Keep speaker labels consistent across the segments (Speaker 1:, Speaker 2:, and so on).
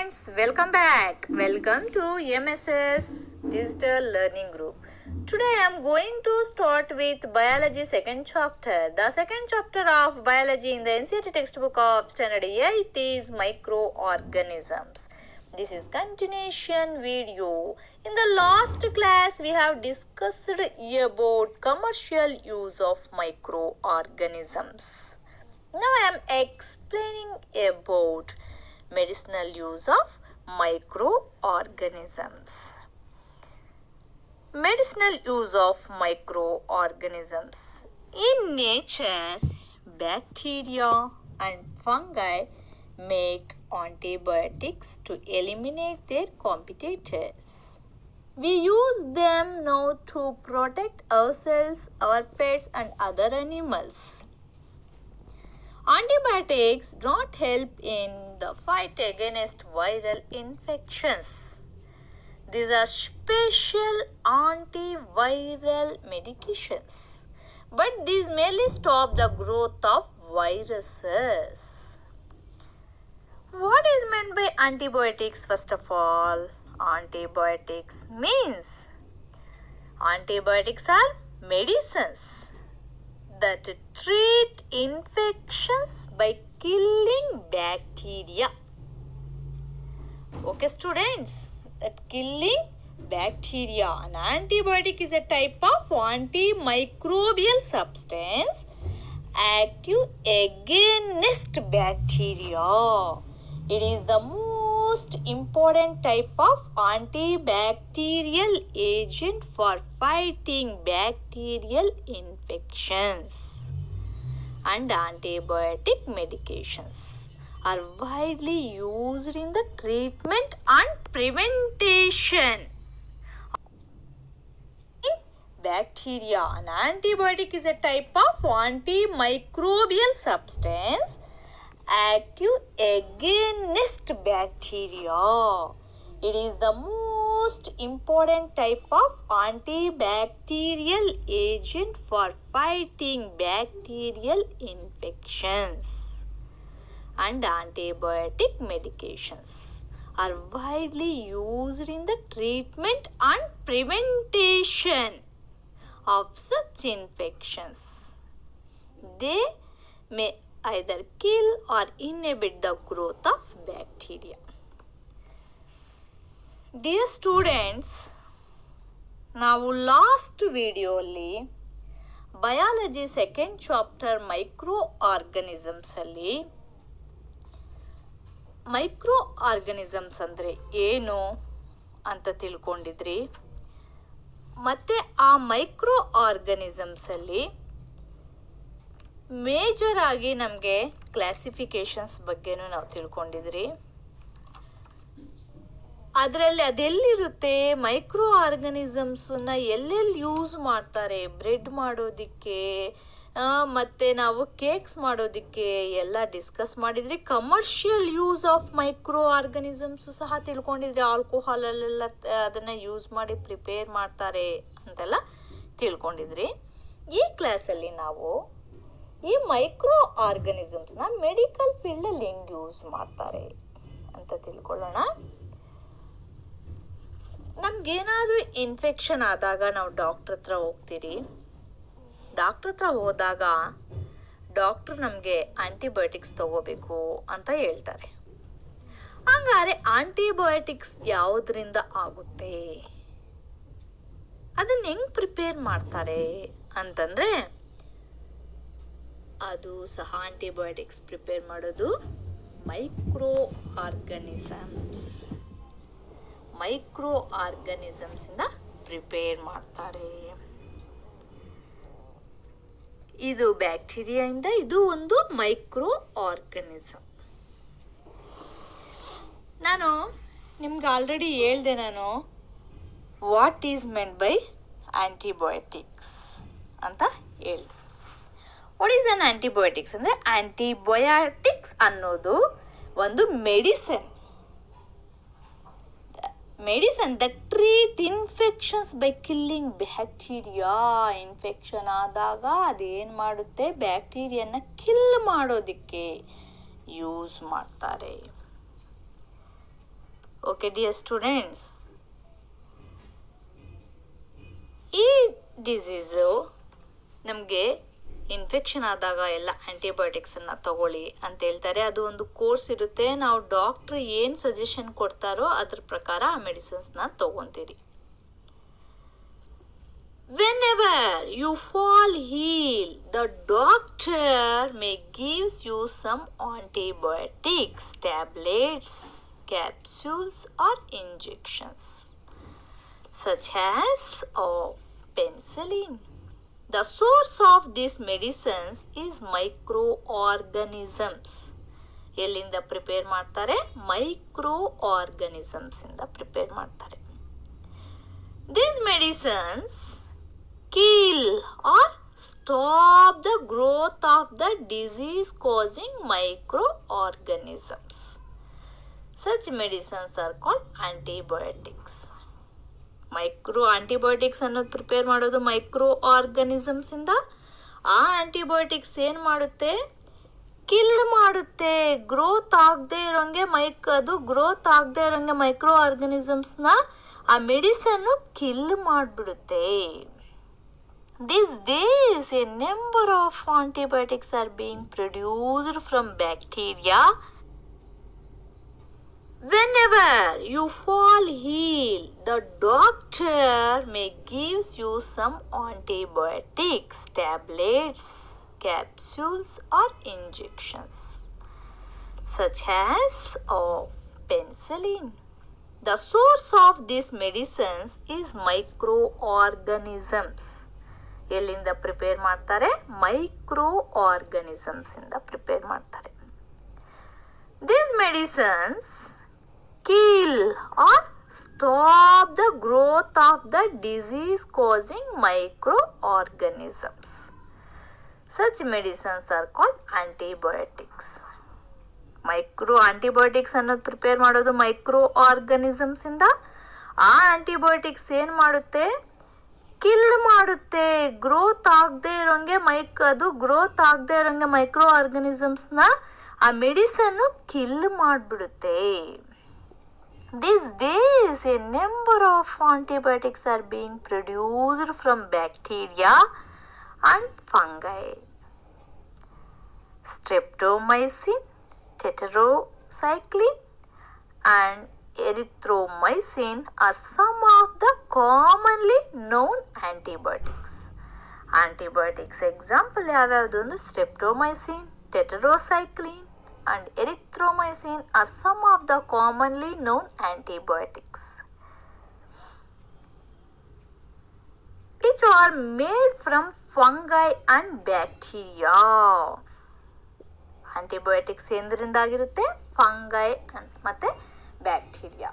Speaker 1: students, welcome back. Welcome to MSS Digital Learning Group. Today I am going to start with biology second chapter. The second chapter of biology in the NCERT textbook of standard 8 is microorganisms. This is continuation video. In the last class we have discussed about commercial use of microorganisms. Now I am explaining about medicinal use of microorganisms. Medicinal use of microorganisms. In nature, bacteria and fungi make antibiotics to eliminate their competitors. We use them now to protect ourselves, our pets and other animals. Antibiotics don't help in the fight against viral infections. These are special antiviral medications, but these merely stop the growth of viruses. What is meant by antibiotics? First of all, antibiotics means antibiotics are medicines that treat infections by killing bacteria. Okay students, that killing bacteria. An antibiotic is a type of antimicrobial substance active against bacteria. It is the most important type of antibacterial agent for fighting bacterial infections. And antibiotic medications are widely used in the treatment and prevention of bacteria. An antibiotic is a type of antimicrobial substance active against bacteria. It is the most important type of antibacterial agent for fighting bacterial infections. And antibiotic medications are widely used in the treatment and prevention of such infections. They may either kill or inhibit the growth of bacteria. Dear students, ನಾವು last ವಿಡಿಯೋಲಿ biology second chapter micro organisms ಅಲ್ಲಿ micro organisms ಅಂದರೆ ಏನು ಅಂತ ತಿಳ್ಕೊಂಡಿದ್ರಿ. ಮತ್ತೆ ಆ micro organisms ಅಲ್ಲಿ major ಆಗಿ ನಮಗೆ ಕ್ಲಾಸಿಫಿಕೇಶನ್ಸ್ ಬಗ್ಗೆನೂ ನಾವು ತಿಳ್ಕೊಂಡಿದ್ರಿ. ಅದರಲ್ಲಿ ಅದೆಲ್ಲಿರುತ್ತೆ, ಮೈಕ್ರೋ ಆರ್ಗನಿಸಮ್ಸನ್ನ ಎಲ್ಲೆಲ್ಲಿ ಯೂಸ್ ಮಾಡ್ತಾರೆ, ಬ್ರೆಡ್ ಮಾಡೋದಕ್ಕೆ ಮತ್ತು ನಾವು ಕೇಕ್ಸ್ ಮಾಡೋದಕ್ಕೆ ಎಲ್ಲ ಡಿಸ್ಕಸ್ ಮಾಡಿದ್ರಿ. Commercial use of micro organisms ಸಹ ತಿಳ್ಕೊಂಡಿದ್ರಿ. ಆಲ್ಕೋಹಾಲಲ್ಲೆಲ್ಲ ಅದನ್ನು ಯೂಸ್ ಮಾಡಿ ಪ್ರಿಪೇರ್ ಮಾಡ್ತಾರೆ ಅಂತೆಲ್ಲ ತಿಳ್ಕೊಂಡಿದ್ರಿ. ಈ ಕ್ಲಾಸಲ್ಲಿ ನಾವು ಈ ಮೈಕ್ರೋ ಆರ್ಗನಿಸಮ್ಸ್ನ ಮೆಡಿಕಲ್ ಫೀಲ್ಡಲ್ಲಿ ಹೆಂಗೆ ಯೂಸ್ ಮಾಡ್ತಾರೆ ಅಂತ ತಿಳ್ಕೊಳ್ಳೋಣ. ನಮ್ಗೇನಾದರೂ ಇನ್ಫೆಕ್ಷನ್ ಆದಾಗ ನಾವು ಡಾಕ್ಟ್ರ್ ಹತ್ರ ಹೋಗ್ತೀರಿ. ಡಾಕ್ಟ್ರ್ ಹತ್ರ ಹೋದಾಗ ಡಾಕ್ಟ್ರು ನಮಗೆ ಆಂಟಿಬಯೋಟಿಕ್ಸ್ ತಗೋಬೇಕು ಅಂತ ಹೇಳ್ತಾರೆ. ಹಂಗಾರೆ ಆಂಟಿಬಯೋಟಿಕ್ಸ್ ಯಾವುದರಿಂದ ಆಗುತ್ತೆ, ಅದನ್ನ ಹೆಂಗ್ ಪ್ರಿಪೇರ್ ಮಾಡ್ತಾರೆ ಅಂತಂದ್ರೆ, ಅದು ಸಹ ಆಂಟಿಬಯೋಟಿಕ್ಸ್ ಪ್ರಿಪೇರ್ ಮಾಡೋದು ಮೈಕ್ರೋ ಆರ್ಗನಿಸಮ್ಸ್. ಮೈಕ್ರೋ ಆರ್ಗನಿಸಮ್ಸ್ ಇಂದ ಪ್ರಿಪೇರ್ ಮಾಡ್ತಾರೆ. ಇದು ಬ್ಯಾಕ್ಟೀರಿಯಾ ಇಂದ, ಇದು ಒಂದು ಮೈಕ್ರೋ ಆರ್ಗನಿಸಮ್. ನಾನು ನಿಮ್ಗೆ ಆಲ್ರೆಡಿ ಹೇಳ್ದೆ, ನಾನು what is meant by antibiotics ಅಂತ ಹೇಳ್ದೆ. ವಾಟ್ ಈಸ್ ಅನ್ ಆಂಟಿಬಯೋಟಿಕ್ಸ್ ಅಂದರೆ, ಆಂಟಿಬಯೋಟಿಕ್ಸ್ ಅನ್ನೋದು ಒಂದು medicine that treat infections by killing bacteria. Infection ಆದಾಗ ಅದೇನು ಮಾಡುತ್ತೆ, ಬ್ಯಾಕ್ಟೀರಿಯಾನ ಕಿಲ್ ಮಾಡೋದಕ್ಕೆ ಯೂಸ್ ಮಾಡ್ತಾರೆ. Okay, dear students, ಈ ಡಿಸೀಸು ನಮಗೆ ಇನ್ಫೆಕ್ಷನ್ ಆದಾಗ ಎಲ್ಲ ಆಂಟಿಬಯೋಟಿಕ್ಸ್ ಅನ್ನ ತಗೊಳ್ಳಿ ಅಂತ ಹೇಳ್ತಾರೆ. ಅದು ಒಂದು ಕೋರ್ಸ್ ಇರುತ್ತೆ. ನಾವು ಡಾಕ್ಟರ್ ಏನ್ ಸಜೆಷನ್ ಕೊಡ್ತಾರೋ ಅದ್ರ ಪ್ರಕಾರ ಆ ಮೆಡಿಸಿನ್ಸ್ ನ ತಗೊಂತೀರಿ. Whenever you fall ill, the doctor may gives you some antibiotics, tablets, capsules or injections, such as penicillin. The source of these medicines is microorganisms. ಎಲ್ಲಿಂದ ಪ್ರಿಪೇರ್ ಮಾಡ್ತಾರೆ? ಮೈಕ್ರೋ ಆರ್ಗನಿಸಮ್ಸ್ ಇಂದ prepare ಮಾಡ್ತಾರೆ. These medicines kill or stop the growth of the disease causing microorganisms. Such medicines are called antibiotics. Micro antibiotics ಅನ್ನೋದು prepare ಮಾಡೋದು micro organisms ಇಂದ. ಆ antibiotics ಏನ್ ಮಾಡುತ್ತೆ? ಕಿಲ್ ಮಾಡುತ್ತೆ. ಗ್ರೋತ್ ಆಗದೆ ಇರೋಂಗೆ ಗ್ರೋತ್ ಆಗದೆ ಇರೋಂಗೆ ಮೈಕ್ರೋ ಆರ್ಗನಿಸಮ್ಸ್ ನ ಆ ಮೆಡಿಸನ್ ಕಿಲ್ ಮಾಡ್ಬಿಡುತ್ತೆ. These days a number of antibiotics are being produced from bacteria. Whenever you fall ill, the doctor may gives you some antibiotics, tablets, capsules or injections, such as penicillin. The source of these medicines is microorganisms. ಎಲ್ಲಿಂದ prepare ಮಾಡ್ತಾರೆ? Micro organisms ಇಂದ prepare ಮಾಡ್ತಾರೆ. These medicines kill or stop the growth of the disease causing microorganisms. Such medicines are called antibiotics. Micro antibiotics ಅನ್ನೋದು prepare ಮಾಡೋದು micro organisms ಇಂದ. ಆ antibiotics ಏನ್ ಮಾಡುತ್ತೆ? ಕಿಲ್ ಮಾಡುತ್ತೆ. ಗ್ರೋತ್ ಆಗದೆ ಇರೋಂಗೆ ಗ್ರೋತ್ ಆಗದೆ ಇರೋಂಗೆ ಮೈಕ್ರೋ ಆರ್ಗನಿಸಮ್ಸ್ ನ ಆ ಮೆಡಿಸನ್ ಕಿಲ್ ಮಾಡ್ಬಿಡುತ್ತೆ. These days a number of antibiotics are being produced from bacteria and fungi. Streptomycin, tetracycline and erythromycin are some of the commonly known antibiotics. Antibiotics example ಯಾವ್ಯಾವುದು ಅಂದ್ರೆ streptomycin, tetracycline and erythromycin are some of the commonly known antibiotics, which are made from fungi and bacteria. Antibiotics ಎಂದರಿಂದಾಗಿರುತ್ತೆ? Fungi ಮತ್ತೆ bacteria.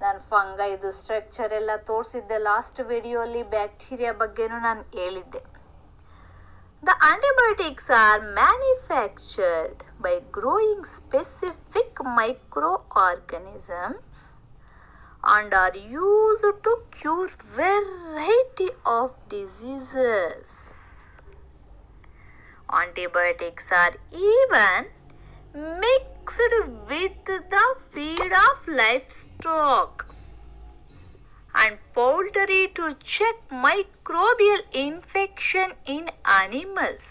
Speaker 1: ನಾನು ಫಂಗೈದು structure ಎಲ್ಲ ತೋರಿಸಿದ್ದೆ last ವಿಡಿಯೋಲಿ. Bacteria ಬಗ್ಗೆನೂ ನಾನು ಹೇಳಿದ್ದೆ. The antibiotics are manufactured by growing specific microorganisms and are used to cure variety of diseases. Antibiotics are even mixed with the feed of livestock and poultry to check microbial infection in animals.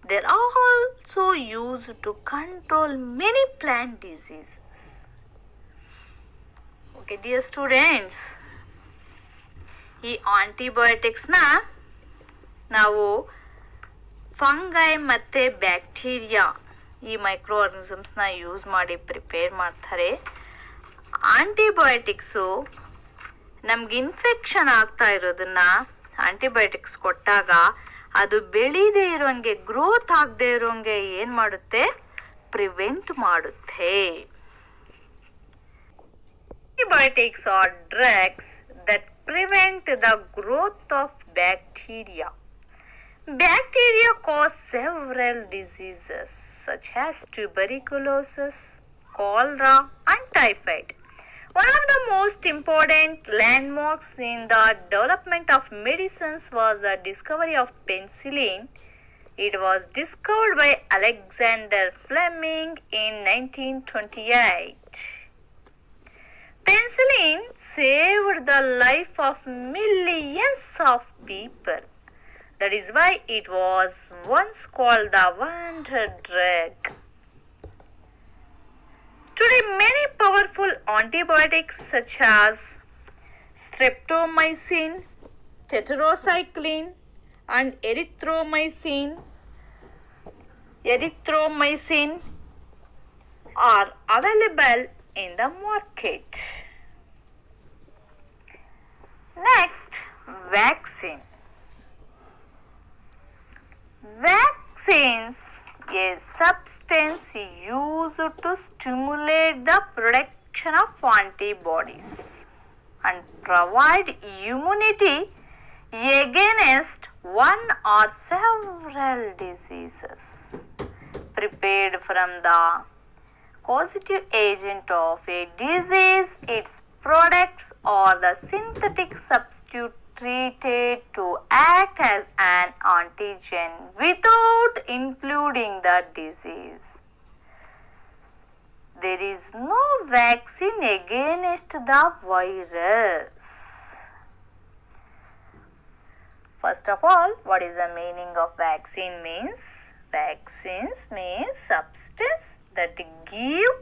Speaker 1: They are also used to control many plant diseases. Okay, dear students, ಈ antibiotics ನ ನಾವು fungi ಮತ್ತೆ bacteria ಈ micro organisms ನ use ಮಾಡಿ prepare ಮಾಡ್ತಾರೆ. Antibiotics ನಮ್ಗೆ infection ಆಗ್ತಾ ಇರೋದನ್ನ ಆಂಟಿಬಯೋಟಿಕ್ಸ್ ಕೊಟ್ಟಾಗ ಅದು ಬೆಳೀದೇ ಇರೋಂಗೆ, ಗ್ರೋತ್ ಆಗದೆ ಇರೋಂಗೆ ಏನ್ ಮಾಡುತ್ತೆ? ಪ್ರಿವೆಂಟ್ ಮಾಡುತ್ತೆ. Antibiotics are drugs that prevent the growth of bacteria. Bacteria cause several diseases such as tuberculosis, cholera and typhoid. One of the most important landmarks in the development of medicines was the discovery of penicillin. It was discovered by Alexander Fleming in 1928. Penicillin saved the life of millions of people. That is why it was once called the wonder drug. Today, many powerful antibiotics such as streptomycin, tetracycline, and erythromycin are available in the market. Next, vaccine. Vaccines, a substance used to stimulate the production of antibodies and provide immunity against one or several diseases. Prepared from the causative agent of a disease, its products or the synthetic substitute treated to act as an antigen without including the disease. There is no vaccine against the virus. First of all, what is the meaning of vaccine means? Vaccines means substance that give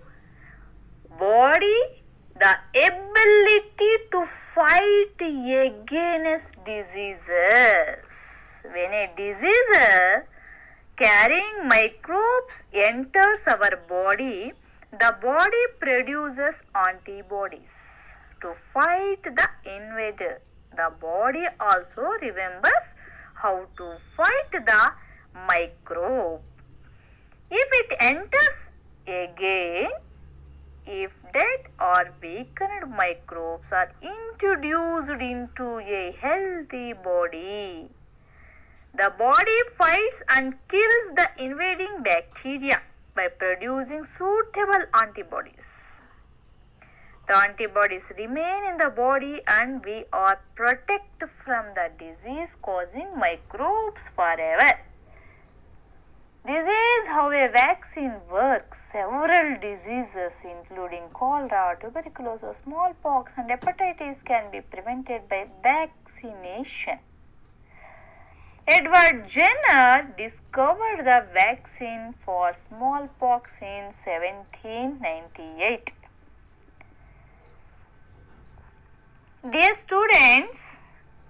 Speaker 1: body the ability to fight against diseases. When a disease carrying microbes enters our body, the body produces antibodies to fight the invader. The body also remembers how to fight the microbe. If it enters again, if dead or weakened microbes are introduced into a healthy body, the body fights and kills the invading bacteria by producing suitable antibodies. The antibodies remain in the body and we are protected from the disease causing microbes forever. This is how a vaccine works. Several diseases including cholera, tuberculosis, smallpox and hepatitis can be prevented by vaccination. Edward Jenner discovered the vaccine for smallpox in 1798. Dear students,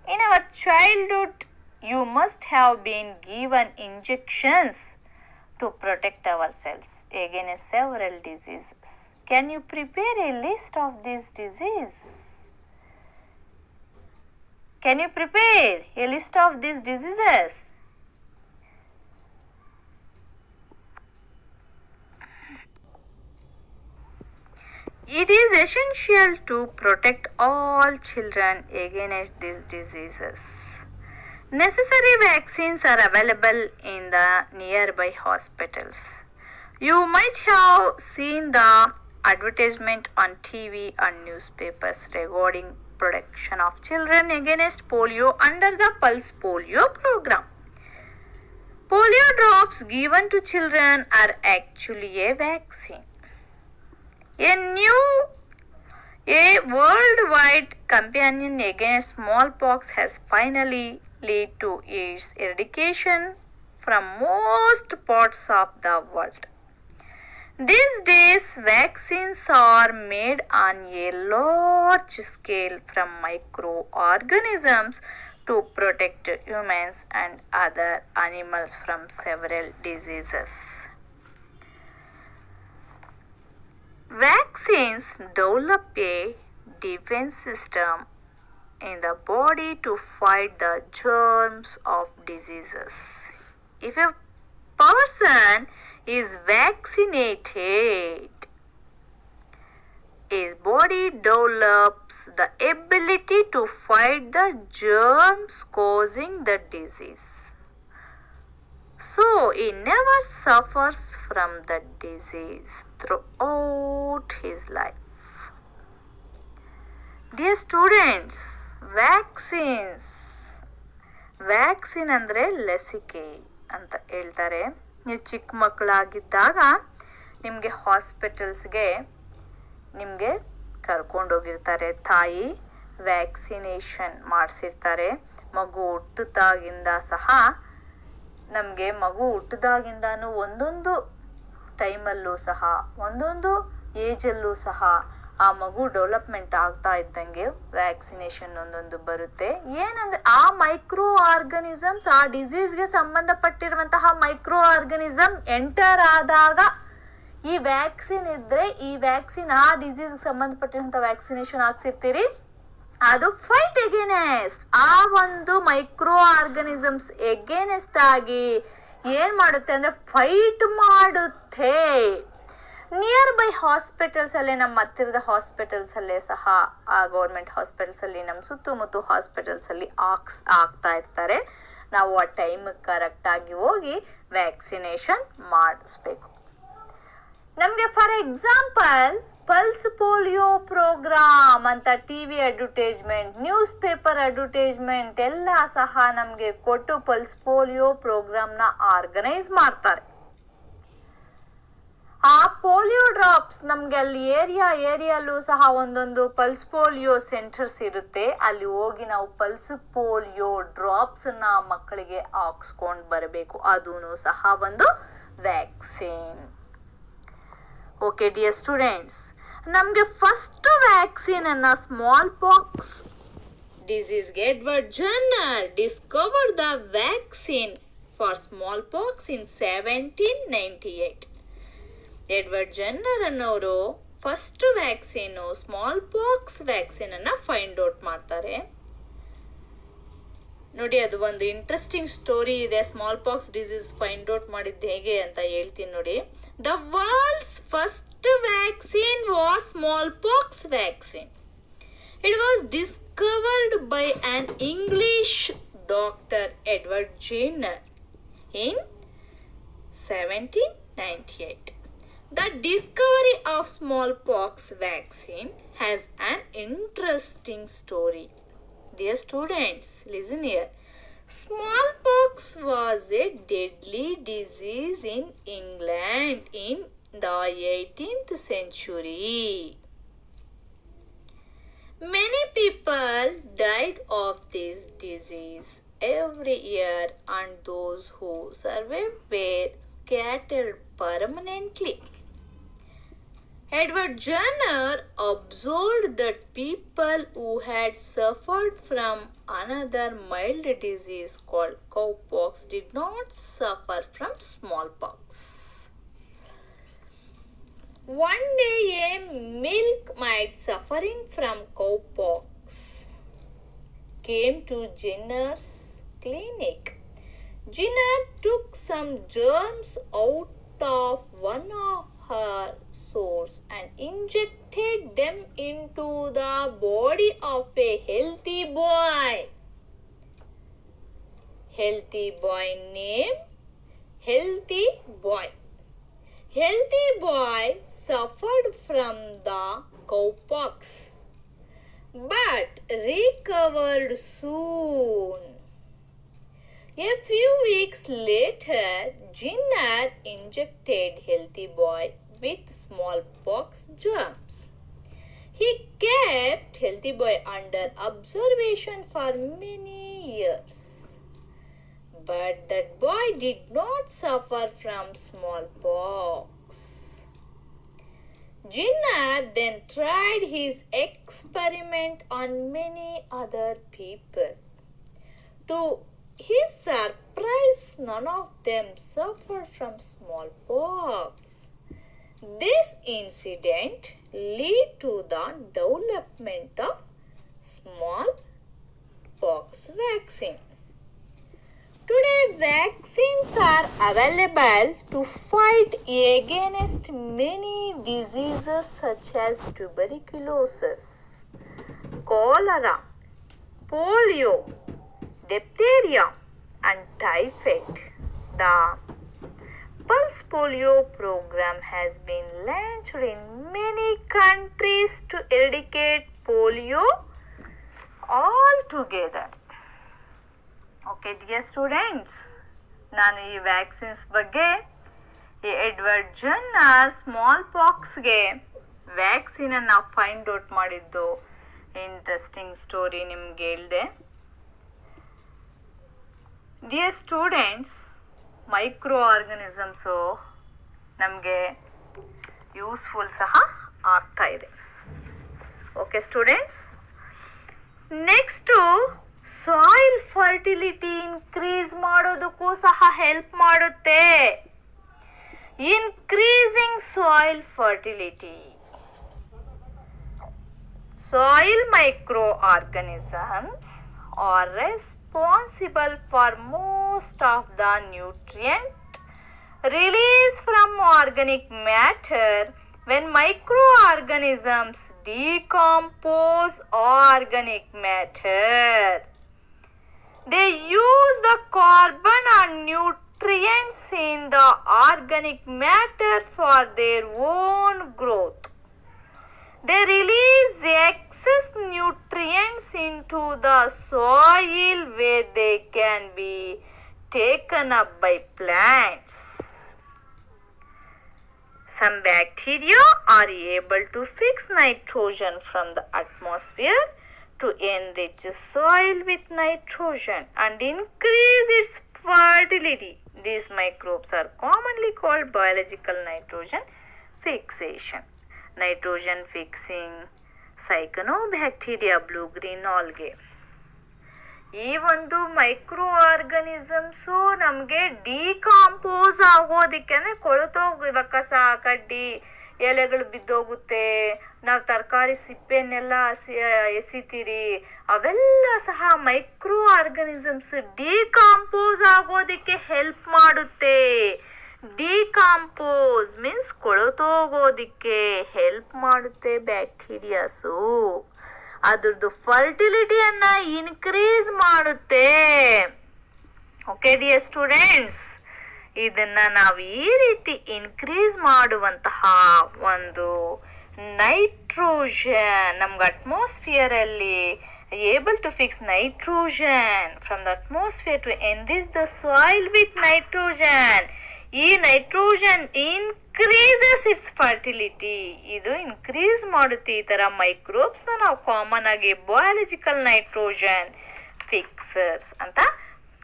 Speaker 1: in our childhood, you must have been given injections to protect ourselves against several diseases. Can you prepare a list of these diseases? Can you prepare a list of these diseases? It is essential to protect all children against these diseases. Necessary vaccines are available in the nearby hospitals. You might have seen the advertisement on TV and newspapers regarding protection of children against polio under the Pulse Polio program. Polio drops given to children are actually a vaccine. A worldwide campaign against smallpox has finally led to its eradication from most parts of the world. These days, vaccines are made on a large scale from microorganisms to protect humans and other animals from several diseases. Vaccines develop a defense system in the body to fight the germs of diseases. If a person is vaccinated, his body develops the ability to fight the germs causing the disease. So he never suffers from the disease throughout his life. Dear students, vaccine ಅಂದರೆ ಲಸಿಕೆ ಅಂತ ಹೇಳ್ತಾರೆ. ನೀವು ಚಿಕ್ಕ ಮಕ್ಕಳಾಗಿದ್ದಾಗ ನಿಮಗೆ ಹಾಸ್ಪಿಟಲ್ಸ್ಗೆ ನಿಮಗೆ ಕರ್ಕೊಂಡೋಗಿರ್ತಾರೆ. ತಾಯಿ vaccination ಮಾಡಿಸಿರ್ತಾರೆ. ಮಗು ಹುಟ್ಟಿದಾಗಿಂದ ಸಹ ನಮಗೆ ಮಗು ಹುಟ್ಟಿದಾಗಿಂದಾನು ಒಂದೊಂದು ಟೈಮಲ್ಲೂ ಸಹ ಒಂದೊಂದು ಏಜಲ್ಲೂ ಸಹ ಆ ಮಗು ಡೆವಲಪ್ಮೆಂಟ್ ಆಗ್ತಾ ಇದ್ದಂಗೆ ವ್ಯಾಕ್ಸಿನೇಷನ್ ಒಂದೊಂದು ಬರುತ್ತೆ. ಏನಂದ್ರೆ ಆ ಮೈಕ್ರೋ ಆರ್ಗನಿಸಮ್ಸ್, ಆ ಡಿಸೀಸ್ಗೆ ಸಂಬಂಧಪಟ್ಟಿರುವಂತಹ ಮೈಕ್ರೋ ಆರ್ಗನಿಸಮ್ ಎಂಟರ್ ಆದಾಗ ಈ ವ್ಯಾಕ್ಸಿನ್ ಇದ್ರೆ, ಈ ವ್ಯಾಕ್ಸಿನ್ ಆ ಡಿಸೀಸ್ ಸಂಬಂಧಪಟ್ಟಿರುವಂತಹ ವ್ಯಾಕ್ಸಿನೇಷನ್ ಹಾಕ್ಸಿರ್ತೀರಿ, ಅದು ಫೈಟ್ ಎಗೇನೆಸ್ಟ್ ಆ ಒಂದು ಮೈಕ್ರೋ ಆರ್ಗನಿಸಮ್ಸ್ ಎಗೇನೆಸ್ಟ್ ಆಗಿ ಏನ್ ಮಾಡುತ್ತೆ ಅಂದ್ರೆ ಫೈಟ್ ಮಾಡುತ್ತೆ. ನಿಯರ್ ಬೈ ಹಾಸ್ಪಿಟಲ್ಸ್ ಅಲ್ಲೇ, ನಮ್ಮ ಹತ್ತಿರದ ಹಾಸ್ಪಿಟಲ್ಸ್ ಅಲ್ಲೇ ಸಹ, ಆ ಗೌರ್ಮೆಂಟ್ ಹಾಸ್ಪಿಟಲ್ಸ್ ಅಲ್ಲಿ, ನಮ್ಮ ಸುತ್ತಮುತ್ತ ಹಾಸ್ಪಿಟಲ್ಸ್ ಅಲ್ಲಿ ಆಗ್ತಾ ಇರ್ತಾರೆ. ನಾವು ಆ ಟೈಮ್ ಕರೆಕ್ಟ್ ಆಗಿ ಹೋಗಿ ವ್ಯಾಕ್ಸಿನೇಷನ್ ಮಾಡಿಸ್ಬೇಕು. ನಮ್ಗೆ for example pulse polio programme ಅಂತ TV advertisement, news paper advertisement ಎಲ್ಲ ಸಹ ನಮ್ಗೆ ಕೊಟ್ಟು ಪಲ್ಸ್ ಪೋಲಿಯೋ ಪ್ರೋಗ್ರಾಮ್ ನ ಆರ್ಗನೈಸ್ ಮಾಡ್ತಾರೆ. ಆ ಪೋಲಿಯೋ ಡ್ರಾಪ್ಸ್ ನಮ್ಗೆ ಅಲ್ಲಿ ಏರಿಯಾಲ್ಲೂ ಸಹ ಒಂದೊಂದು ಪಲ್ಸ್ ಪೋಲಿಯೋ ಸೆಂಟರ್ಸ್ ಇರುತ್ತೆ. ಅಲ್ಲಿ ಹೋಗಿ ನಾವು ಪಲ್ಸ್ ಪೋಲಿಯೋ ಡ್ರಾಪ್ಸ್ ನ ಮಕ್ಕಳಿಗೆ ಹಾಕ್ಸ್ಕೊಂಡ್ ಬರಬೇಕು. ಅದೂನು ಸಹ ಒಂದು ವ್ಯಾಕ್ಸಿನ್. ಓಕೆ ಡಿಯರ್ ಸ್ಟೂಡೆಂಟ್ಸ್, ನಮ್ಗೆ ಫಸ್ಟ್ ವ್ಯಾಕ್ಸಿನ್ ಅನ್ನ ಸ್ಮಾಲ್ ಪಾಕ್ಸ್ ಡಿಸೀಸ್ಗೆ Edward Jenner discovered the vaccine for smallpox in 1798. Edward Jenner ಅನ್ನೋರು first vaccine smallpox vaccine ಅನ್ನ ಫೈಂಡ್ ಔಟ್ ಮಾಡ್ತಾರೆ. ನೋಡಿ, ಅದು ಒಂದು ಇಂಟ್ರೆಸ್ಟಿಂಗ್ ಸ್ಟೋರಿ ಇದೆ. Smallpox disease find out ಮಾಡಿದ್ದು ಹೇಗೆ ಅಂತ ಹೇಳ್ತೀನಿ ನೋಡಿ. The world's first vaccine was smallpox vaccine. It was discovered by an English doctor, Edward Jenner, in 1798. The discovery of smallpox vaccine has an interesting story. Dear students, listen here. Smallpox was a deadly disease in England in the 18th century. Many people died of this disease every year, and those who survived were scattered permanently. Edward Jenner observed that people who had suffered from another mild disease called cowpox did not suffer from smallpox. One day, a milkmaid suffering from cowpox came to Jenner's clinic. Jenner took some germs out of one of her sores and injected them into the body of a healthy boy. Healthy boy name Healthy Boy. Healthy boy suffered from the cowpox but recovered soon. A few weeks later, Jenner injected Healthy Boy with smallpox germs. He kept Healthy Boy under observation for many years. But that boy did not suffer from smallpox. Jenner then tried his experiment on many other people. To his surprise, none of them suffered from smallpox. This incident led to the development of smallpox vaccine. Today, vaccines are available to fight against many diseases such as tuberculosis, cholera, polio, diphtheria, and typhoid. The Pulse Polio program has been launched in many countries to eradicate polio altogether. Okay dear students, ನಾನು ಈ vaccines ಬಗ್ಗೆ, ಈ Edward Jenner small ಪಾಕ್ಸ್ಗೆ vaccine ನಾವು find out ಮಾಡಿದ್ದು interesting story ನಿಮ್ಗೆ ಹೇಳಿದೆ. Dear students, micro organisms ನಮಗೆ useful ಸಹ ಆಗ್ತಾ ಇದೆ. Okay students, next soil fertility increase ಮಾಡೋದಕ್ಕೂ ಸಹ ಹೆಲ್ಪ್ ಮಾಡುತ್ತೆ. Increasing soil fertility. Soil microorganisms are responsible for most of the nutrient released from organic matter. When microorganisms decompose organic matter, they use the carbon and nutrients in the organic matter for their own growth. They release excess nutrients into the soil where they can be taken up by plants. Some bacteria are able to fix nitrogen from the atmosphere to enrich soil with nitrogen and increase its fertility. These microbes are commonly called biological nitrogen fixation. Nitrogen fixing Cyanobacteria blue-green algae. ಈ ಒಂದು micro organisms ನಮಗೆ decompose ಆಗೋದಕ್ಕೆ ಅಂದರೆ ಕೊಳೆತೋಗುವ ಕಸ ಕಡ್ಡಿ ಎಲೆಗಳು ಬಿದ್ದೋಗುತ್ತೆ, ನಾವು ತರಕಾರಿ ಸಿಪ್ಪೆನೆಲ್ಲ ಎಸಿತೀರಿ, ಅವೆಲ್ಲ ಸಹ ಮೈಕ್ರೋ ಆರ್ಗನಿಸಮ್ಸ್ ಡಿಕಾಂಪೋಸ್ ಆಗೋದಕ್ಕೆ ಹೆಲ್ಪ್ ಮಾಡುತ್ತೆ. ಡಿಕಾಂಪೋಸ್ ಮೀನ್ಸ್ ಕೊಳೆತೋಗೋದಿಕ್ಕೆ ಹೆಲ್ಪ್ ಮಾಡುತ್ತೆ ಬ್ಯಾಕ್ಟೀರಿಯಾಸು. ಅದ್ರದ್ದು ಫರ್ಟಿಲಿಟಿಯನ್ನ ಇನ್ಕ್ರೀಸ್ ಮಾಡುತ್ತೆ. ಓಕೆ ಡಿಯರ್ ಸ್ಟೂಡೆಂಟ್ಸ್, ಇದನ್ನ ನಾವು ಈ ರೀತಿ ಇನ್ಕ್ರೀಸ್ ಮಾಡುವಂತಹ ಒಂದು ನೈಟ್ರೋಜನ್ ನಮ್ಗೆ ಅಟ್ಮಾಸ್ಫಿಯರ್ ಅಲ್ಲಿ able to fix nitrogen from the atmosphere to enrich the soil with nitrogen. ಈ ನೈಟ್ರೋಜನ್ ಇನ್ಕ್ರೀಸಸ್ ಇಟ್ಸ್ ಫರ್ಟಿಲಿಟಿ. ಇದು ಇನ್ಕ್ರೀಸ್ ಮಾಡುತ್ತೆ. ಈ ತರ ಮೈಕ್ರೋಬ್ಸ್ ನಾವು ಕಾಮನ್ ಆಗಿ ಬಯಾಲಜಿಕಲ್ ನೈಟ್ರೋಜನ್ ಫಿಕ್ಸರ್ಸ್ ಅಂತ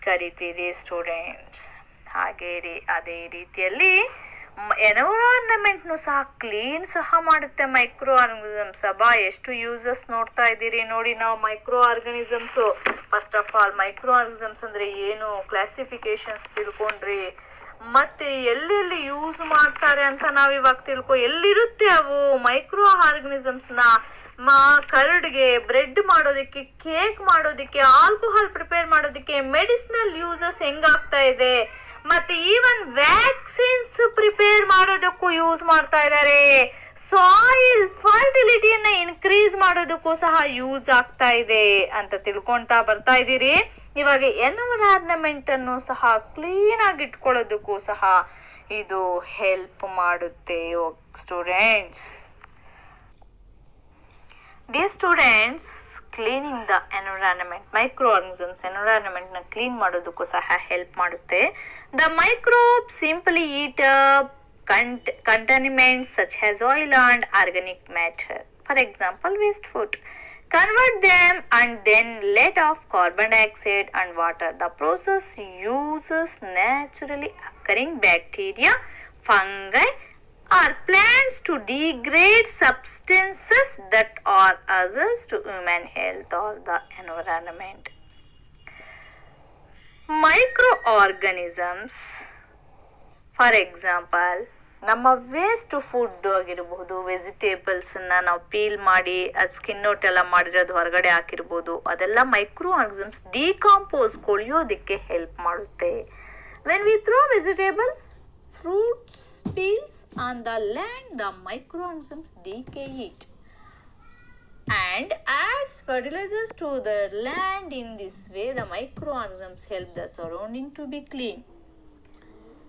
Speaker 1: ಕರಿತೀರಿ ಸ್ಟೂಡೆಂಟ್ಸ್. ಅದೇ ರೀತಿಯಲ್ಲಿ ಎನ್ವೈರನ್ಮೆಂಟ್ ಸಹ ಕ್ಲೀನ್ ಸಹ ಮಾಡುತ್ತೆ ಮೈಕ್ರೋ ಆರ್ಗನಿಸಮ್ಸ್. ಎಷ್ಟು ಯೂಸಸ್ ನೋಡ್ತಾ ಇದ್ದೀರಿ ನೋಡಿ ನಾವು micro organisms. First of all micro organisms ಅಂದ್ರೆ ಏನು, ಕ್ಲಾಸಿಫಿಕೇಶನ್ಸ್ ತಿಳ್ಕೊಂಡ್ರಿ, ಮತ್ತೆ ಎಲ್ಲೆಲ್ಲಿ ಯೂಸ್ ಮಾಡ್ತಾರೆ ಅಂತ ನಾವಿವಾಗ ಎಲ್ಲಿರುತ್ತೆ ಅವು ಮೈಕ್ರೋ ಆರ್ಗನಿಸಮ್ಸ್ ಕರಡ್ಗೆ, ಬ್ರೆಡ್ ಮಾಡೋದಕ್ಕೆ, ಕೇಕ್ ಮಾಡೋದಕ್ಕೆ, ಆಲ್ಕೋಹಾಲ್ ಪ್ರಿಪೇರ್ ಮಾಡೋದಕ್ಕೆ, ಮೆಡಿಸಿನಲ್ ಯೂಸಸ್ ಹೆಂಗಾಗ್ತಾ ಇದೆ, ಮತ್ತೆ ಈವನ್ ವ್ಯಾಕ್ಸಿನ್ಸ್ ಪ್ರಿಪೇರ್ ಮಾಡೋದಕ್ಕೂ ಯೂಸ್ ಮಾಡ್ತಾ ಇದ್ದಾರೆ. ಸಾಯಿಲ್ ಫರ್ಟಿಲಿಟಿಯನ್ನ ಇನ್ಕ್ರೀಸ್ ಮಾಡೋದಕ್ಕೂ ಸಹ ಯೂಸ್ ಆಗ್ತಾ ಇದೆ ಅಂತ ತಿಳ್ಕೊಂತಾ ಬರ್ತಾ ಇದ್ದೀರಿ. ಇವಾಗ ಎನ್ವೈರನ್ಮೆಂಟ್ ಅನ್ನು ಸಹ ಕ್ಲೀನ್ ಆಗಿ ಇಟ್ಕೊಳ್ಳೋದಕ್ಕೂ ಸಹ ಇದು ಹೆಲ್ಪ್ ಮಾಡುತ್ತೆ students. Dear students, cleaning the environment, microorganisms environment ನ ಕ್ಲೀನ್ ಮಾಡೋದಕ್ಕೂ ಸಹ ಹೆಲ್ಪ್ ಮಾಡುತ್ತೆ. The microbe simply eat contaminants such as oil and organic matter, for example waste food, convert them and then let off carbon dioxide and water. The process uses naturally occurring bacteria, fungi or plants to degrade substances that are hazardous to human health or the environment. Microorganisms, for example, ನಮ್ಮ waste food ಆಗಿರಬಹುದು, vegetables ನಾವು peel ಮಾಡಿ ಅದು skin out ಎಲ್ಲ ಮಾಡಿರೋದು ಹೊರಗಡೆ ಹಾಕಿರ್ಬೋದು, ಅದೆಲ್ಲ ಮೈಕ್ರೋ ಆರ್ಗನಿಸಮ್ಸ್ ಡಿಕಾಂಪೋಸ್ ಕೊಳಿಯೋದಕ್ಕೆ ಹೆಲ್ಪ್ ಮಾಡುತ್ತೆ. When we throw vegetables, fruits, peels on the land, the microorganisms decay it and adds fertilizers to the land. In this way, the microorganisms help the surrounding to be clean.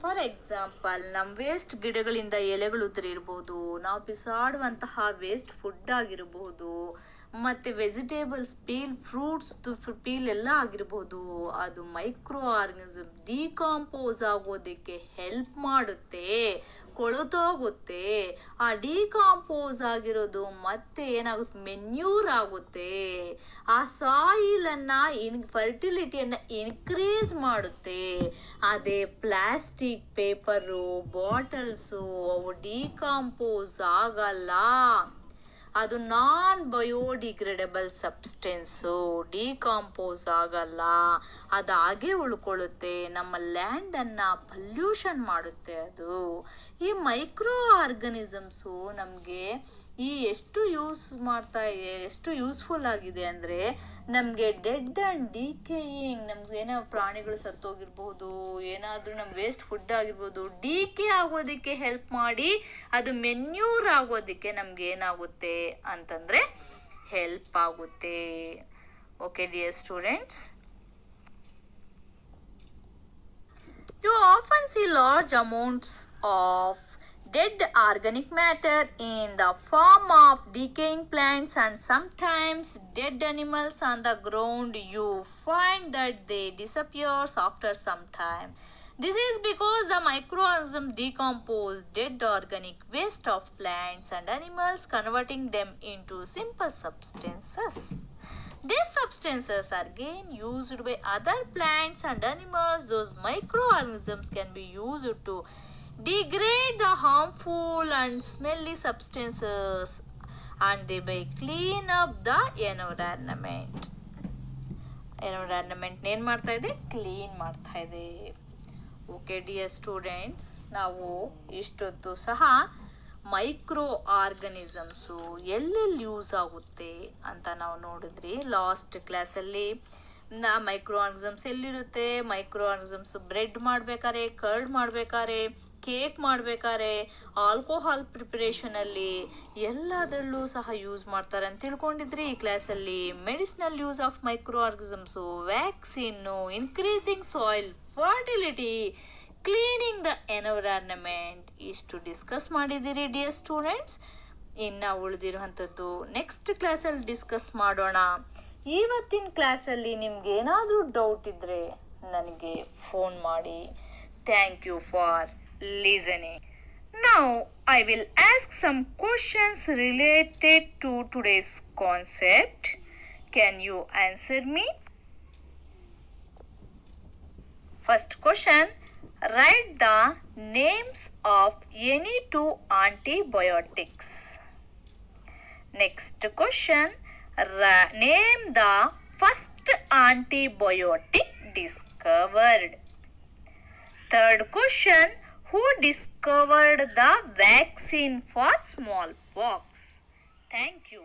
Speaker 1: For example, ನಮ್ಮ waste ಗಿಡಗಳಿಂದ ಎಲೆಗಳು ಉದುರಿರ್ಬೋದು, ನಾವು ಬಿಸಾಡುವಂತಹ waste food ಆಗಿರಬಹುದು, ಮತ್ತೆ vegetables peel, fruits peel ಎಲ್ಲ ಆಗಿರ್ಬೋದು, ಅದು micro organism decompose ಆಗೋದಕ್ಕೆ ಹೆಲ್ಪ್ ಮಾಡುತ್ತೆ. ಕೊಳೆತೋಗುತ್ತೆ. ಆ ಡಿಕಾಂಪೋಸ್ ಆಗಿರೋದು ಮತ್ತೆ ಏನಾಗುತ್ತೆ, ಮೆನ್ಯೂರ್ ಆಗುತ್ತೆ. ಆ ಸಾಯಿಲ್ ಅನ್ನ ಫರ್ಟಿಲಿಟಿಯನ್ನ ಇನ್ಕ್ರೀಸ್ ಮಾಡುತ್ತೆ. ಅದೇ ಪ್ಲಾಸ್ಟಿಕ್ ಪೇಪರು, ಬಾಟಲ್ಸು ಅವು ಡಿಕಾಂಪೋಸ್ ಆಗಲ್ಲ. ಅದು ನಾನ್ ಬಯೋಡಿಗ್ರೇಡಬಲ್ ಸಬ್ಸ್ಟೆನ್ಸು, ಡಿಕಾಂಪೋಸ್ ಆಗಲ್ಲ, ಅದು ಹಾಗೆ ಉಳ್ಕೊಳ್ಳುತ್ತೆ. ನಮ್ಮ ಲ್ಯಾಂಡ್ ಅನ್ನ ಪಲ್ಯೂಷನ್ ಮಾಡುತ್ತೆ ಅದು. ಈ ಮೈಕ್ರೋ ಆರ್ಗನಿಸಮ್ಸು ನಮ್ಗೆ ಎಷ್ಟು ಎಷ್ಟು ಯೂಸ್ಫುಲ್ ಆಗಿದೆ ಅಂದ್ರೆ, ನಮ್ಗೆ ಡೆಡ್ ಅಂಡ್ ಡಿಕೇಯಿಂಗ್, ನಮ್ಗೆ ಏನೋ ಪ್ರಾಣಿಗಳು ಸತ್ತೋಗಿರ್ಬಹುದು, ಏನಾದ್ರೂ ನಮ್ ವೇಸ್ಟ್ ಫುಡ್ ಆಗಿರ್ಬೋದು, ಡಿಕೆ ಆಗೋದಿಕ್ಕೆ ಹೆಲ್ಪ್ ಮಾಡಿ ಅದು ಮೆನ್ಯೂರ್ ಆಗೋದಿಕ್ಕೆ ನಮ್ಗೆ ಏನಾಗುತ್ತೆ ಅಂತಂದ್ರೆ ಹೆಲ್ಪ್ ಆಗುತ್ತೆ. Okay dear students, you often see large amounts of dead organic matter in the form of decaying plants and sometimes dead animals on the ground. You find that they disappear after some time. This is because the microorganisms decompose dead organic waste of plants and animals, converting them into simple substances. These substances are again used by other plants and animals. Those microorganisms can be used to degrade the harmful and smelly substances and thereby clean up the environment. Environment ಏನ್ ಮಾಡ್ತಾ ಇದೆ, clean ಮಾಡ್ತಾ ಇದೆ. Okay dear students, ನಾವು ಇಷ್ಟೊತ್ತು ಸಹ micro organisms ಎಲ್ಲೆಲ್ಲಿ use ಆಗುತ್ತೆ ಅಂತ ನಾವು ನೋಡಿದ್ರಿ. ಲಾಸ್ಟ್ ಕ್ಲಾಸಲ್ಲಿ ಮೈಕ್ರೋ ಆರ್ಗನಿಸಮ್ಸ್ ಎಲ್ಲಿರುತ್ತೆ, ಮೈಕ್ರೋ ಆರ್ಗನಿಸಮ್ಸ್ ಬ್ರೆಡ್ ಮಾಡ್ಬೇಕಾರೆ, ಕರ್ಡ್ ಮಾಡ್ಬೇಕಾರೆ, ಕೇಕ್ ಮಾಡ್ಬೇಕಾರೆ, ಆಲ್ಕೋಹಾಲ್ ಪ್ರಿಪರೇಷನ್ ಅಲ್ಲಿ ಎಲ್ಲದರಲ್ಲೂ ಸಹ ಯೂಸ್ ಮಾಡ್ತಾರೆ ಅಂತ ತಿಳ್ಕೊಂಡಿದ್ರಿ. ಈ ಕ್ಲಾಸಲ್ಲಿ medicinal use of micro organisms, vaccine, increasing soil fertility, cleaning the environment ಇಷ್ಟು ಡಿಸ್ಕಸ್ ಮಾಡಿದ್ದೀರಿ ಡಿಯರ್ ಸ್ಟೂಡೆಂಟ್ಸ್. ಇನ್ನು ಉಳಿದಿರುವಂಥದ್ದು ನೆಕ್ಸ್ಟ್ ಕ್ಲಾಸಲ್ಲಿ ಡಿಸ್ಕಸ್ ಮಾಡೋಣ. ಇವತ್ತಿನ ಕ್ಲಾಸಲ್ಲಿ ನಿಮ್ಗೆ ಏನಾದರೂ ಡೌಟ್ ಇದ್ರೆ ನನಗೆ ಫೋನ್ ಮಾಡಿ. Thank you for listening. Now I will ask some questions related to today's concept. Can you answer me? First question, write the names of any two antibiotics. Next question, name the first antibiotic discovered. Third question, who discovered the vaccine for smallpox? Thank you.